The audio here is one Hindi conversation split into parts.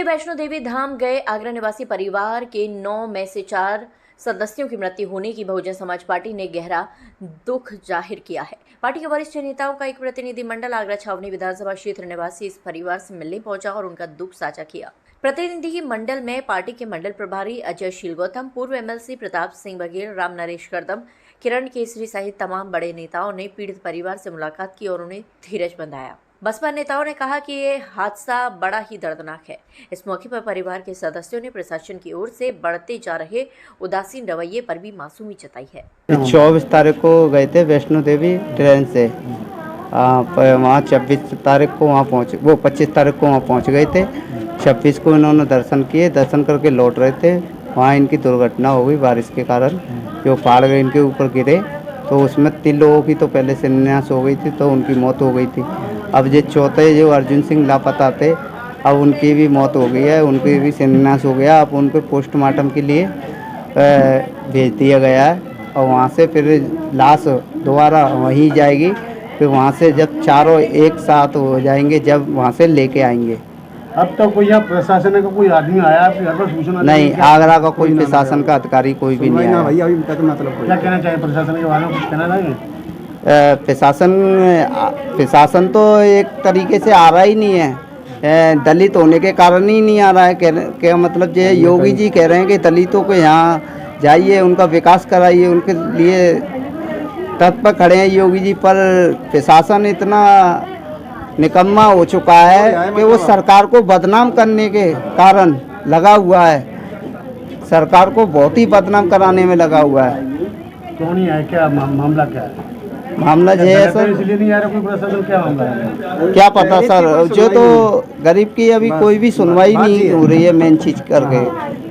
वैष्णो देवी धाम गए आगरा निवासी परिवार के 9 में से 4 सदस्यों की मृत्यु होने की बहुजन समाज पार्टी ने गहरा दुख जाहिर किया है। पार्टी के वरिष्ठ नेताओं का एक प्रतिनिधिमंडल आगरा छावनी विधानसभा क्षेत्र निवासी इस परिवार से मिलने पहुंचा और उनका दुख साझा किया। प्रतिनिधि मंडल में पार्टी के मंडल प्रभारी अजय शील गौतम, पूर्व एमएलसी प्रताप सिंह बघेल, राम नरेश करदम, किरण केसरी सहित तमाम बड़े नेताओं ने पीड़ित परिवार से मुलाकात की और उन्हें धीरज बंधाया। बसपा नेताओं ने कहा कि ये हादसा बड़ा ही दर्दनाक है। इस मौके पर परिवार के सदस्यों ने प्रशासन की ओर से बढ़ते जा रहे उदासीन रवैये पर भी मासूमी जताई है। 24 तारीख को गए थे वैष्णो देवी ट्रेन से, वहाँ 26 तारीख को वहाँ पहुँचे, वो 25 तारीख को वहाँ पहुँच गए थे। 26 को इन्होंने दर्शन किए, दर्शन करके लौट रहे थे, वहाँ इनकी दुर्घटना हो गई। बारिश के कारण जो पहाड़ इनके ऊपर गिरे तो उसमें 3 लोगों की तो पहले शिलान्यास हो गई थी, तो उनकी मौत हो गई थी। अब ये चौथे जो अर्जुन सिंह लापता थे, अब उनकी भी मौत हो गई है, उनकी भी शिलान्यास हो गया। अब उनको पोस्टमार्टम के लिए भेज दिया गया है और वहाँ से फिर लाश दोबारा वहीं जाएगी। फिर वहाँ से जब चारों एक साथ हो जाएंगे, जब वहाँ से लेके आएंगे। अब तो कोई यहाँ प्रशासन का कोई आदमी आया आपके घर पर सूचना नहीं, आगरा का कोई प्रशासन का अधिकारी कोई भी नहीं आया। भैया अभी तक मतलब क्या कहना चाहिए प्रशासन के बारे में, कुछ कहना चाहेंगे? प्रशासन तो एक तरीके से आ रहा ही नहीं है, दलित होने के कारण ही नहीं आ रहा है। क्या मतलब ये योगी जी कह रहे हैं कि दलितों को यहाँ जाइए, उनका विकास कराइए, उनके लिए तत्पर खड़े हैं योगी जी, पर प्रशासन इतना निकम्मा हो चुका है कि वो सरकार को बदनाम करने के कारण लगा हुआ है, सरकार को बहुत ही बदनाम कराने में लगा हुआ है। क्यों नहीं है, क्या मामला क्या है? मामला जो है सर, इसलिए नहीं आ रहा कोई प्रशासन, क्या मामला है? क्या पता सर, जो तो गरीब की अभी कोई भी सुनवाई नहीं हो रही है। मेन चीज करके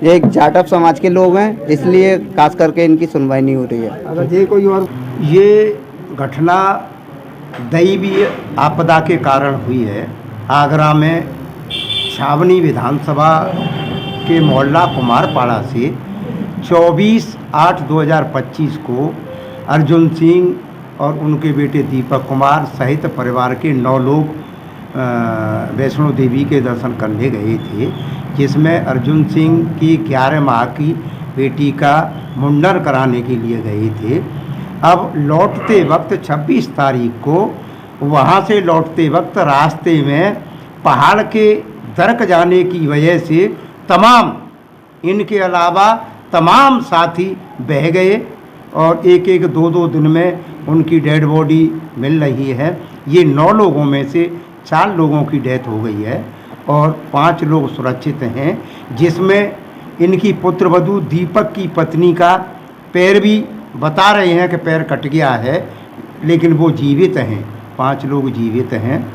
ये एक जाटव समाज के लोग हैं, इसलिए खास करके इनकी सुनवाई नहीं हो रही है। अगर ये कोई और ये घटना दैवीय आपदा के कारण हुई है। आगरा में छावनी विधानसभा के मोहल्ला कुमारपाड़ा से 24/8/2025 को अर्जुन सिंह और उनके बेटे दीपक कुमार सहित परिवार के 9 लोग वैष्णो देवी के दर्शन करने गए थे, जिसमें अर्जुन सिंह की 11 माह की बेटी का मुंडन कराने के लिए गए थे। अब लौटते वक्त 26 तारीख को वहाँ से लौटते वक्त रास्ते में पहाड़ के दरक जाने की वजह से तमाम, इनके अलावा तमाम साथी बह गए और एक 2 दिन में उनकी डेड बॉडी मिल रही है। ये 9 लोगों में से 4 लोगों की डेथ हो गई है और 5 लोग सुरक्षित हैं, जिसमें इनकी पुत्रवधू दीपक की पत्नी का पैर भी बता रहे हैं कि पैर कट गया है, लेकिन वो जीवित हैं। 5 लोग जीवित हैं।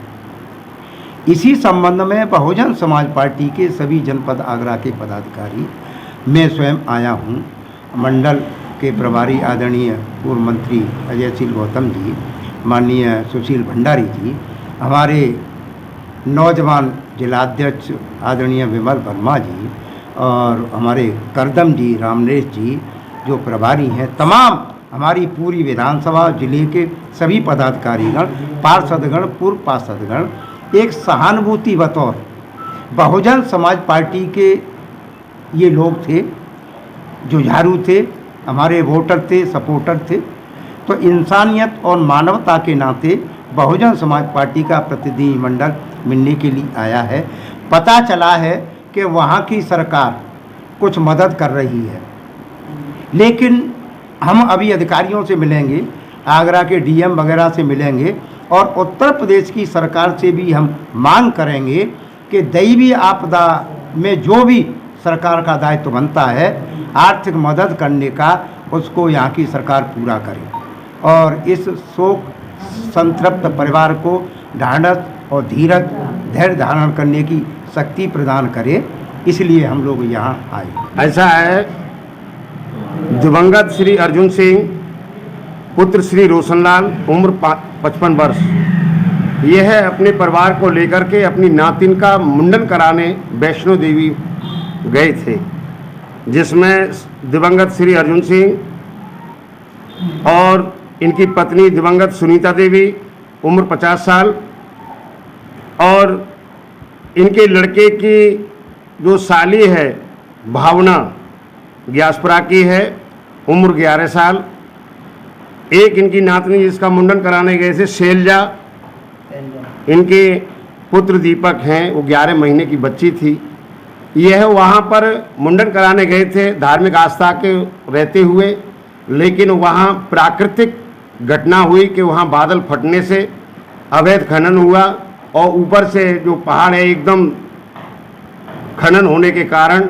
इसी संबंध में बहुजन समाज पार्टी के सभी जनपद आगरा के पदाधिकारी, मैं स्वयं आया हूँ। मंडल के प्रभारी आदरणीय पूर्व मंत्री अजय शील गौतम जी, माननीय सुशील भंडारी जी, हमारे नौजवान जिलाध्यक्ष आदरणीय विमल वर्मा जी और हमारे करदम जी, रामनेश जी जो प्रभारी हैं, तमाम हमारी पूरी विधानसभा जिले के सभी पदाधिकारीगण, पार्षदगण, पूर्व पार्षदगण एक सहानुभूति बतौर बहुजन समाज पार्टी के ये लोग थे, जुझारू थे, हमारे वोटर थे, सपोर्टर थे। तो इंसानियत और मानवता के नाते बहुजन समाज पार्टी का प्रतिनिधिमंडल मिलने के लिए आया है। पता चला है कि वहाँ की सरकार कुछ मदद कर रही है, लेकिन हम अभी अधिकारियों से मिलेंगे, आगरा के डीएम वगैरह से मिलेंगे और उत्तर प्रदेश की सरकार से भी हम मांग करेंगे कि दैवीय आपदा में जो भी सरकार का दायित्व बनता है आर्थिक मदद करने का, उसको यहाँ की सरकार पूरा करे और इस शोक संतृप्त परिवार को ढाढ़स और धैर्य धारण करने की शक्ति प्रदान करे। इसलिए हम लोग यहाँ आए। ऐसा है, दिवंगत श्री अर्जुन सिंह पुत्र श्री रोशनलाल, उम्र 55 वर्ष, यह अपने परिवार को लेकर के अपनी नातिन का मुंडन कराने वैष्णो देवी गए थे, जिसमें दिवंगत श्री अर्जुन सिंह और इनकी पत्नी दिवंगत सुनीता देवी, उम्र 50 साल, और इनके लड़के की जो साली है भावना ग्यासपुरा की है, उम्र 11 साल। एक इनकी नातनी जिसका मुंडन कराने गए थे शैलजा, इनके पुत्र दीपक हैं, वो 11 महीने की बच्ची थी। यह वहाँ पर मुंडन कराने गए थे धार्मिक आस्था के रहते हुए, लेकिन वहाँ प्राकृतिक घटना हुई कि वहाँ बादल फटने से अवैध खनन हुआ और ऊपर से जो पहाड़ है एकदम खनन होने के कारण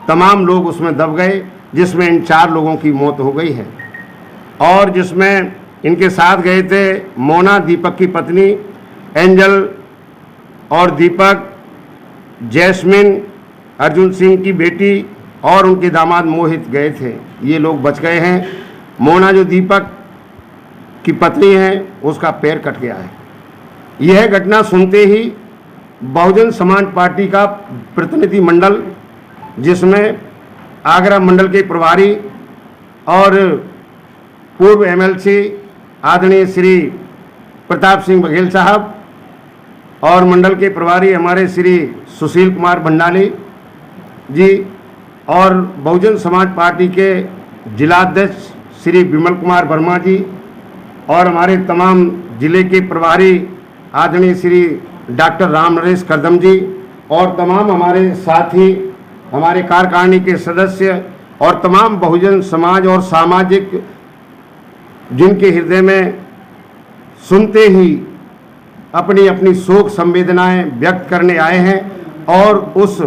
तमाम लोग उसमें दब गए, जिसमें इन 4 लोगों की मौत हो गई है। और जिसमें इनके साथ गए थे मोना दीपक की पत्नी, एंजल और दीपक, जैस्मिन अर्जुन सिंह की बेटी और उनके दामाद मोहित गए थे। ये लोग बच गए हैं। मोना जो दीपक की पत्नी है उसका पैर कट गया है। यह घटना सुनते ही बहुजन समाज पार्टी का प्रतिनिधि मंडल, जिसमें आगरा मंडल के प्रभारी और पूर्व एमएलसी आदरणीय श्री प्रताप सिंह बघेल साहब और मंडल के प्रभारी हमारे श्री सुशील कुमार भंडाली जी और बहुजन समाज पार्टी के जिलाध्यक्ष श्री विमल कुमार वर्मा जी और हमारे तमाम जिले के प्रभारी आदरणीय श्री डॉक्टर राम नरेश करदम जी और तमाम हमारे साथी, हमारे कार्यकारिणी के सदस्य और तमाम बहुजन समाज और सामाजिक जिनके हृदय में सुनते ही अपनी अपनी शोक संवेदनाएं व्यक्त करने आए हैं और उस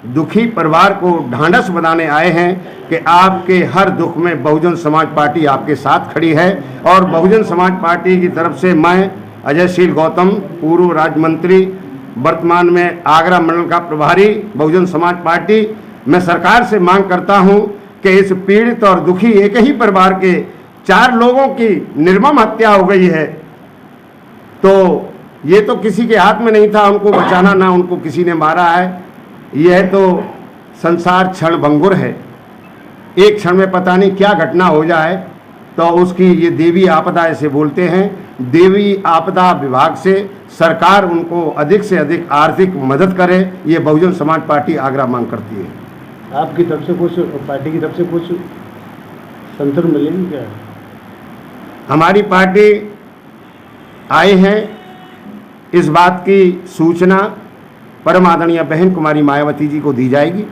दुखी परिवार को ढांढस बनाने आए हैं कि आपके हर दुख में बहुजन समाज पार्टी आपके साथ खड़ी है। और बहुजन समाज पार्टी की तरफ से मैं अजयशील गौतम, पूर्व राज्य मंत्री, वर्तमान में आगरा मंडल का प्रभारी बहुजन समाज पार्टी, मैं सरकार से मांग करता हूं कि इस पीड़ित और दुखी एक ही परिवार के 4 लोगों की निर्मम हत्या हो गई है, तो ये तो किसी के हाथ में नहीं था उनको बचाना, ना उनको किसी ने मारा है। यह तो संसार क्षण भंगुर है, एक क्षण में पता नहीं क्या घटना हो जाए। तो उसकी ये देवी आपदा ऐसे बोलते हैं। देवी आपदा विभाग से सरकार उनको अधिक से अधिक आर्थिक मदद करे, ये बहुजन समाज पार्टी आगरा मांग करती है। आपकी तरफ से कुछ, पार्टी की तरफ से कुछ संतुलन मिलेगी क्या? हमारी पार्टी आए हैं, इस बात की सूचना परम आदरणीय बहन कुमारी मायावती जी को दी जाएगी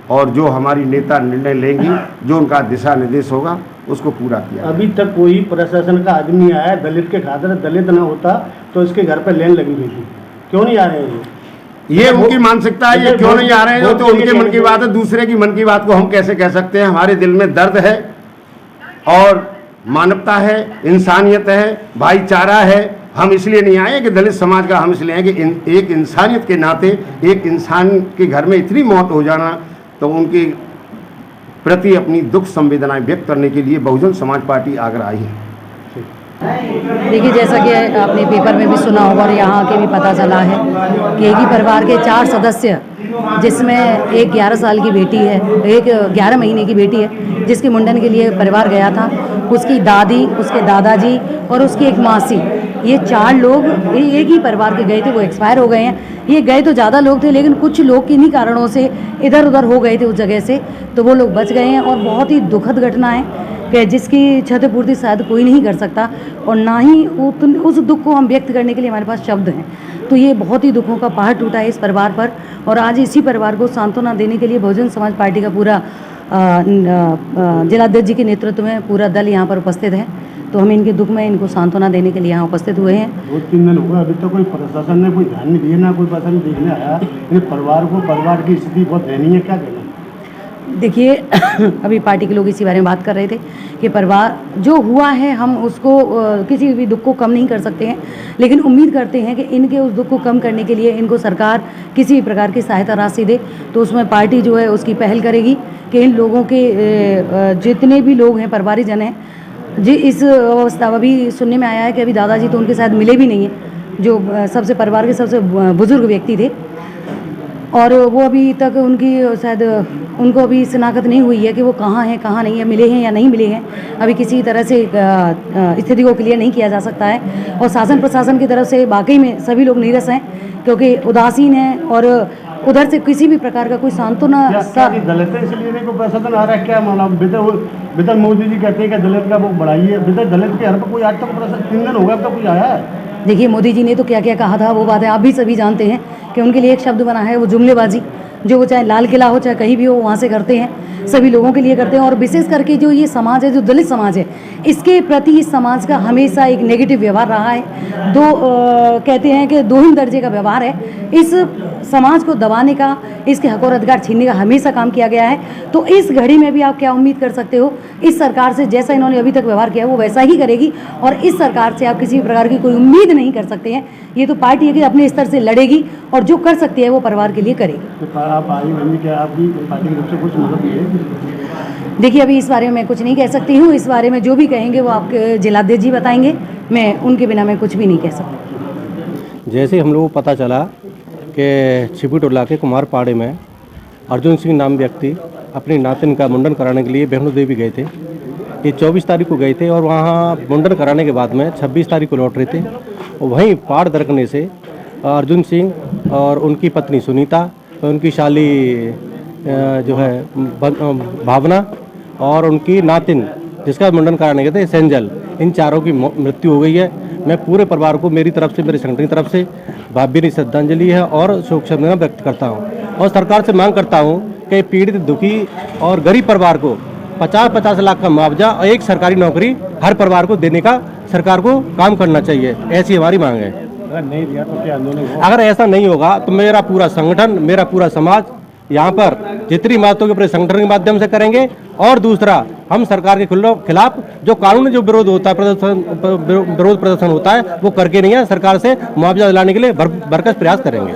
और जो हमारी नेता निर्णय लेंगी, जो उनका दिशा निर्देश होगा उसको पूरा किया। अभी तक कोई प्रशासन का आदमी आया दलित के खातिर, दलित ना होता तो इसके घर पर लेन लगी हुई थी, क्यों नहीं आ रहे हैं ये उनकी मानसिकता है, ये क्यों नहीं आ रहे हैं तो उनके मन की बात है। दूसरे की मन की बात को हम कैसे कह सकते हैं? हमारे दिल में दर्द है और मानवता है, इंसानियत है, भाईचारा है। हम इसलिए नहीं आए कि दलित समाज का, हम इसलिए आए कि एक इंसानियत के नाते एक इंसान के घर में इतनी मौत हो जाना, तो उनके प्रति अपनी दुख संवेदनाएं व्यक्त करने के लिए बहुजन समाज पार्टी आगरा आई है। देखिए, जैसा कि आपने पेपर में भी सुना होगा और यहाँ के भी पता चला है कि एक ही परिवार के 4 सदस्य, जिसमें एक 11 साल की बेटी है, एक 11 महीने की बेटी है, जिसके मुंडन के लिए परिवार गया था, उसकी दादी, उसके दादाजी और उसकी एक मासी, ये 4 लोग एक ही परिवार के गए थे, वो एक्सपायर हो गए हैं। ये गए तो ज़्यादा लोग थे, लेकिन कुछ लोग किन्हीं कारणों से इधर उधर हो गए थे उस जगह से, तो वो लोग बच गए हैं। और बहुत ही दुखद घटना है कि जिसकी क्षतिपूर्ति शायद कोई नहीं कर सकता और ना ही उस दुख को हम व्यक्त करने के लिए हमारे पास शब्द हैं। तो ये बहुत ही दुखों का पहाड़ टूटा है इस परिवार पर और आज इसी परिवार को सांत्वना देने के लिए बहुजन समाज पार्टी का पूरा जिलाध्यक्ष जी के नेतृत्व में पूरा दल यहाँ पर उपस्थित है। तो हम इनके दुख में इनको सांत्वना देने के लिए यहाँ उपस्थित हुए हैं। 2-3 दिन हो गए, अभी तक कोई प्रशासन ने कोई ध्यान नहीं दिया, ना कोई प्रशासन देखने आया। ये परिवार की स्थिति बहुत दयनीय है, क्या कहना? देखिए, अभी पार्टी के लोग इसी बारे में बात कर रहे थे कि परिवार जो हुआ है, हम उसको किसी भी दुख को कम नहीं कर सकते हैं, लेकिन उम्मीद करते हैं कि इनके उस दुख को कम करने के लिए इनको सरकार किसी भी प्रकार की सहायता राशि दे। तो उसमें पार्टी जो है उसकी पहल करेगी कि इन लोगों के जितने भी लोग हैं, परिवारीजन हैं, जी इस अवस्था अभी सुनने में आया है कि अभी दादाजी तो उनके साथ मिले भी नहीं हैं, जो सबसे परिवार के सबसे बुजुर्ग व्यक्ति थे, और वो अभी तक उनकी शायद उनको अभी शिनाख्त नहीं हुई है कि वो कहाँ हैं, कहाँ नहीं है, मिले हैं या नहीं मिले हैं। अभी किसी तरह से स्थिति को क्लियर नहीं किया जा सकता है और शासन प्रशासन की तरफ से वाकई में सभी लोग नीरस हैं, क्योंकि उदासीन हैं और उधर से किसी भी प्रकार का कोई सांत्वना क्या दलित है इसलिए नहीं कोई प्रशासन आ रहा है, क्या माना बितर मोदी जी कहते हैं कि दलित का वो बढ़ाइए, बितर दलित के हर पर कोई आज तक प्रशासन 3 दिन हो गया अब तक कोई आया है? देखिए मोदी जी ने तो क्या क्या कहा था वो बातें आप भी सभी जानते हैं कि उनके लिए एक शब्द बना है वो जुमलेबाजी, जो वो चाहे लाल किला हो चाहे कहीं भी हो वहाँ से करते हैं, सभी लोगों के लिए करते हैं। और विशेष करके जो ये समाज है, जो दलित समाज है, इसके प्रति इस समाज का हमेशा एक नेगेटिव व्यवहार रहा है। कहते हैं कि दोहीन दर्जे का व्यवहार है। इस समाज को दबाने का, इसके हक और अधिकार छीनने का हमेशा काम किया गया है। तो इस घड़ी में भी आप क्या उम्मीद कर सकते हो, इस सरकार से जैसा इन्होंने अभी तक व्यवहार किया वो वैसा ही करेगी, और इस सरकार से आप किसी भी प्रकार की कोई उम्मीद नहीं कर सकते हैं। ये तो पार्टी है कि अपने स्तर से लड़ेगी और जो कर सकती है वो परिवार के लिए करेगी। तो आप आई बनी, क्या आपकी पार्टी की तरफ से कुछ मदद मिलेगी? देखिए अभी इस बारे में मैं कुछ नहीं कह सकती हूँ। इस बारे में जो भी कहेंगे वो आपके जिलाध्यक्ष जी बताएंगे, मैं उनके बिना मैं कुछ भी नहीं कह सकती। जैसे हम लोगों को पता चला कि छिपीटोला के कुमारपाड़े में अर्जुन सिंह नाम व्यक्ति अपनी नातिन का मुंडन कराने के लिए वैष्णो देवी गए थे। ये 24 तारीख को गए थे और वहाँ मुंडन कराने के बाद में 26 तारीख को लौट रहे थे। और वहीं पहाड़ दरकने से अर्जुन सिंह और उनकी पत्नी सुनीता और उनकी शाली जो है भावना और उनकी नातिन जिसका मुंडन कराने गए थे सेंजल, इन चारों की मृत्यु हो गई है। मैं पूरे परिवार को मेरी तरफ से, मेरे संगठन की तरफ से भावभीनी श्रद्धांजलि है और शोक संवेदना व्यक्त करता हूँ। और सरकार से मांग करता हूँ कि पीड़ित, दुखी और गरीब परिवार को 50-50 लाख का मुआवजा और एक सरकारी नौकरी हर परिवार को देने का सरकार को काम करना चाहिए, ऐसी हमारी मांग है। अगर नहीं दिया तो क्या आंदोलन होगा? अगर ऐसा नहीं होगा तो मेरा पूरा संगठन, मेरा पूरा समाज यहाँ पर जितनी बातों के अपने संगठन के माध्यम से करेंगे। और दूसरा, हम सरकार के खिलाफ जो कानूनी जो विरोध होता है, विरोध प्रदर्शन होता है, वो करके नहीं है, सरकार से मुआवजा दिलाने के लिए भरसक प्रयास करेंगे।